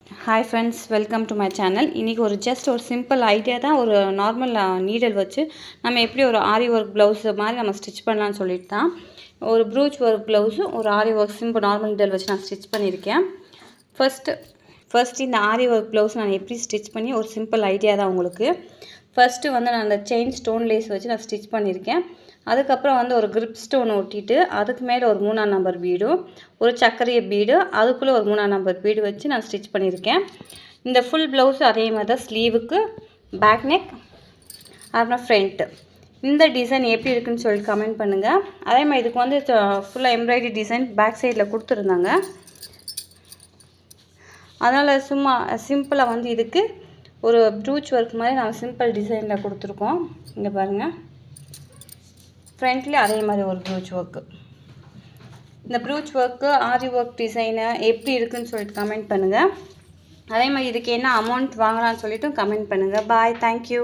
Hi friends, welcome to my channel. இன்னைக்கு ஒரு just ஒரு சிம்பிள் ஐடியா தான். ஒரு நார்மல் நீடல் வச்சு நம்ம எப்படி ஒரு ஆரி ஒர்க் ப்ளவுஸ் மாதிரி நம்ம ஸ்டிச் பண்ணலாம்னு சொல்லிட்டு தான் ஒரு ப்ரூச் ஒர்க் ப்ளவுஸும் ஒரு ஆரி ஒர்க் சிம்பிள் நார்மல் நீடல் வச்சு நான் ஸ்டிச் பண்ணியிருக்கேன். ஃபர்ஸ்ட் இந்த ஆரி ஒர்க் ப்ளவுஸ் நான் எப்படி ஸ்டிச் பண்ணி ஒரு சிம்பிள் ஐடியா தான் உங்களுக்கு. ஃபர்ஸ்ட்டு வந்து நான் அந்த செயின் ஸ்டோன் லேஸ் வச்சு நான் ஸ்டிச் பண்ணியிருக்கேன். அதுக்கப்புறம் வந்து ஒரு கிரிப் ஸ்டோன் ஒட்டிட்டு அதுக்கு மேலே ஒரு 3ஆம் நம்பர் பீடும் ஒரு சக்கரைய பீடு அதுக்குள்ளே ஒரு 3ஆம் நம்பர் பீடு வச்சு நான் ஸ்டிச் பண்ணியிருக்கேன். இந்த ஃபுல் ப்ளவுஸ் அதே மாதிரி தான். ஸ்லீவுக்கு பேக் நெக் அப்புறம் ஃப்ரண்ட்டு இந்த டிசைன் எப்படி இருக்குன்னு சொல்லிட்டு கமெண்ட் பண்ணுங்கள். அதே மாதிரி இதுக்கு வந்து ஃபுல்லாக எம்ப்ராய்டரி டிசைன் பேக் சைடில் கொடுத்துருந்தாங்க. அதனால் சும்மா சிம்பிளாக வந்து இதுக்கு ஒரு ப்ரூச் ஒர்க் மாதிரி நான் சிம்பிள் டிசைனில் கொடுத்துருக்கோம். இங்கே பாருங்கள், ஃப்ரண்ட்லேயே அதே மாதிரி ஒரு ப்ரூச் ஒர்க்கு. இந்த ப்ரூச் ஒர்க்கு ஆரி ஒர்க் டிசைனை எப்படி இருக்குன்னு சொல்லிட்டு கமெண்ட் பண்ணுங்கள். அதே மாதிரி இதுக்கு என்ன அமௌண்ட் வாங்கலாம்னு சொல்லிட்டு கமெண்ட் பண்ணுங்கள். பாய், தேங்க்யூ.